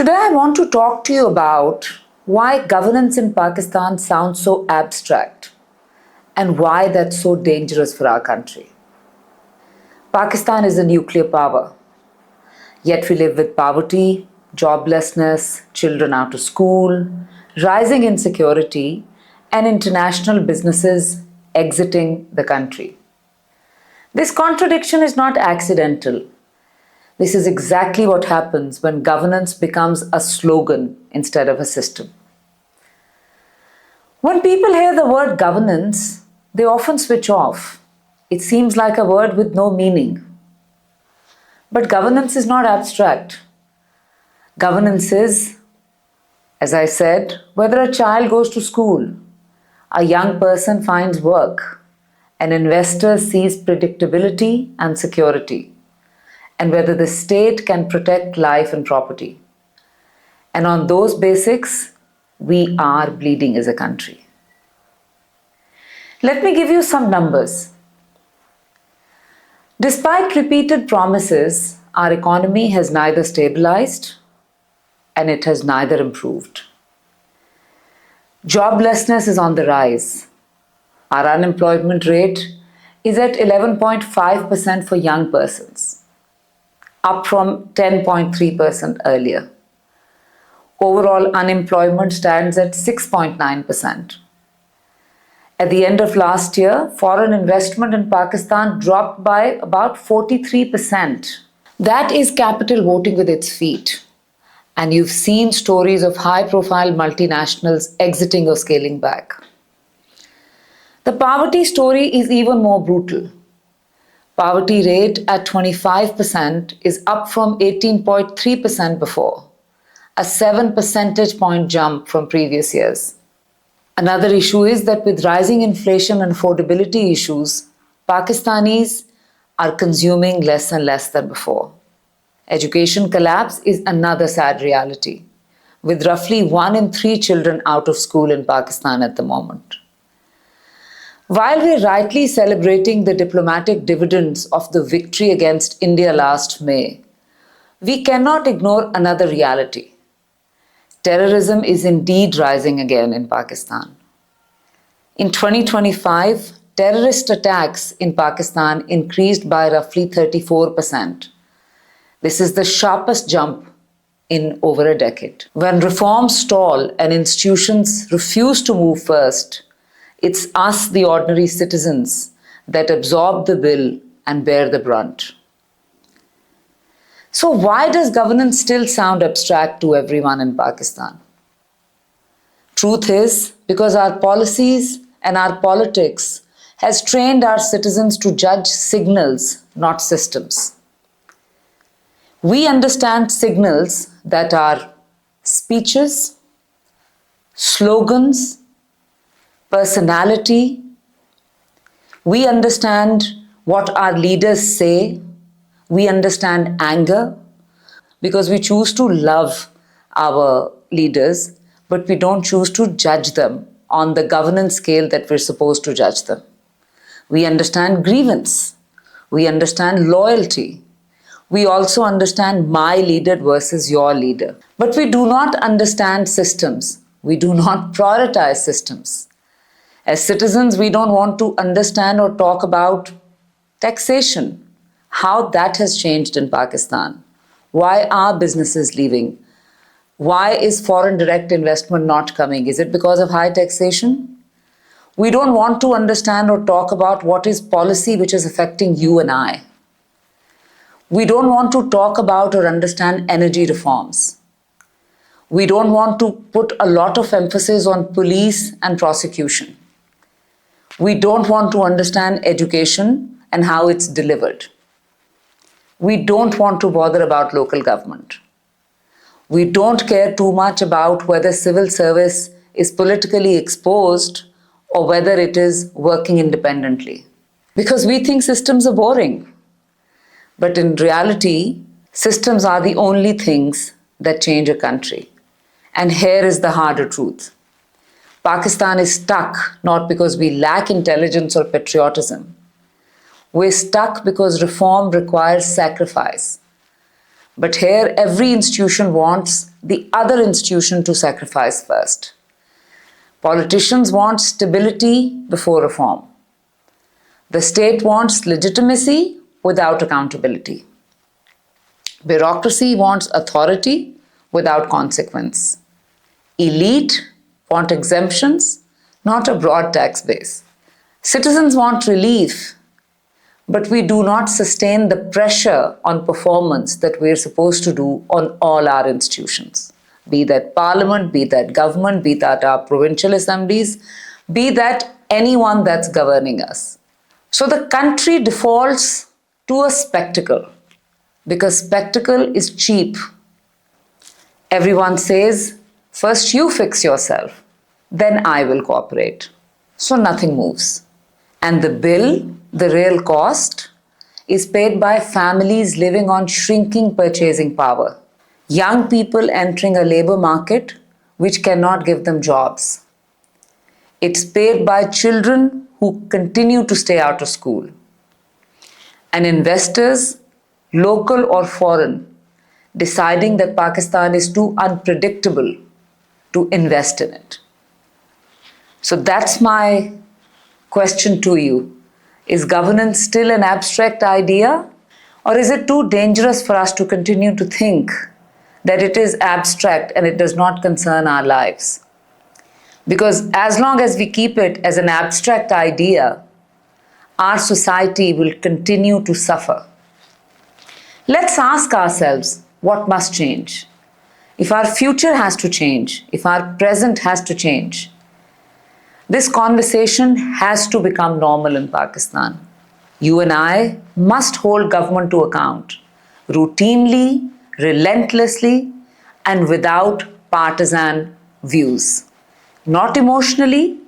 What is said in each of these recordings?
Today I want to talk to you about why governance in Pakistan sounds so abstract and why that's so dangerous for our country. Pakistan is a nuclear power, yet we live with poverty, joblessness, children out of school, rising insecurity, and international businesses exiting the country. This contradiction is not accidental. This is exactly what happens when governance becomes a slogan instead of a system. When people hear the word governance, they often switch off. It seems like a word with no meaning. But governance is not abstract. Governance is, as I said, whether a child goes to school, a young person finds work, an investor sees predictability and security, and whether the state can protect life and property. And on those basics, we are bleeding as a country. Let me give you some numbers. Despite repeated promises, our economy has neither stabilized and it has neither improved. Joblessness is on the rise. Our unemployment rate is at 11.5% for young persons, up from 10.3% earlier. Overall unemployment stands at 6.9%. At the end of last year, foreign investment in Pakistan dropped by about 43%. That is capital voting with its feet. And you've seen stories of high-profile multinationals exiting or scaling back. The poverty story is even more brutal. Poverty rate at 25% is up from 18.3% before, a 7 percentage point jump from previous years. Another issue is that with rising inflation and affordability issues, Pakistanis are consuming less and less than before. Education collapse is another sad reality, with roughly 1 in 3 children out of school in Pakistan at the moment. While we're rightly celebrating the diplomatic dividends of the victory against India last May, we cannot ignore another reality. Terrorism is indeed rising again in Pakistan. In 2025, terrorist attacks in Pakistan increased by roughly 34%. This is the sharpest jump in over a decade. When reforms stall and institutions refuse to move first, it's us, the ordinary citizens, that absorb the bill and bear the brunt. So why does governance still sound abstract to everyone in Pakistan? Truth is, because our policies and our politics has trained our citizens to judge signals, not systems. We understand signals that are speeches, slogans, personality. We understand what our leaders say. We understand anger because we choose to love our leaders, but we don't choose to judge them on the governance scale that we're supposed to judge them. We understand grievance. We understand loyalty. We also understand my leader versus your leader. But we do not understand systems. We do not prioritize systems. As citizens, we don't want to understand or talk about taxation, how that has changed in Pakistan. Why are businesses leaving? Why is foreign direct investment not coming? Is it because of high taxation? We don't want to understand or talk about what is policy which is affecting you and I. We don't want to talk about or understand energy reforms. We don't want to put a lot of emphasis on police and prosecution. We don't want to understand education and how it's delivered. We don't want to bother about local government. We don't care too much about whether civil service is politically exposed or whether it is working independently. Because we think systems are boring. But in reality, systems are the only things that change a country. And here is the harder truth. Pakistan is stuck not because we lack intelligence or patriotism. We're stuck because reform requires sacrifice. But here, every institution wants the other institution to sacrifice first. Politicians want stability before reform. The state wants legitimacy without accountability. Bureaucracy wants authority without consequence. Elite want exemptions, not a broad tax base. Citizens want relief, but we do not sustain the pressure on performance that we're supposed to do on all our institutions. Be that parliament, be that government, be that our provincial assemblies, be that anyone that's governing us. So the country defaults to a spectacle because spectacle is cheap. Everyone says, first you fix yourself, then I will cooperate. So nothing moves. And the bill, the real cost, is paid by families living on shrinking purchasing power. Young people entering a labor market which cannot give them jobs. It's paid by children who continue to stay out of school. And investors, local or foreign, deciding that Pakistan is too unpredictable to invest in it. So that's my question to you. Is governance still an abstract idea? Or is it too dangerous for us to continue to think that it is abstract and it does not concern our lives? Because as long as we keep it as an abstract idea, our society will continue to suffer. Let's ask ourselves what must change. If our future has to change, if our present has to change, this conversation has to become normal in Pakistan. You and I must hold government to account, routinely, relentlessly, and without partisan views. Not emotionally,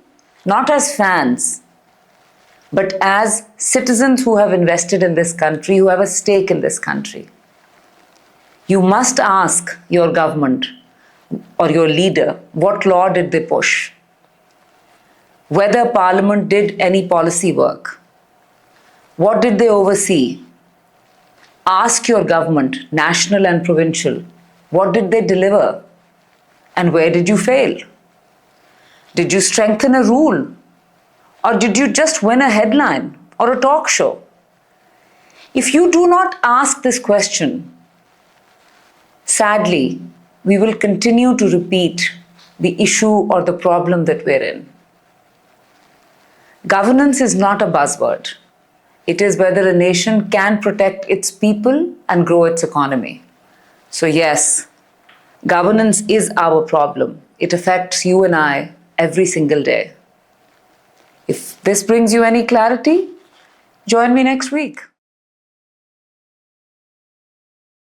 not as fans, but as citizens who have invested in this country, who have a stake in this country. You must ask your government or your leader, what law did they push? Whether Parliament did any policy work. What did they oversee? Ask your government, national and provincial, what did they deliver? And where did you fail? Did you strengthen a rule? Or did you just win a headline or a talk show? If you do not ask this question, sadly, we will continue to repeat the issue or the problem that we're in. Governance is not a buzzword. It is whether a nation can protect its people and grow its economy. So yes, governance is our problem. It affects you and I every single day. If this brings you any clarity, join me next week.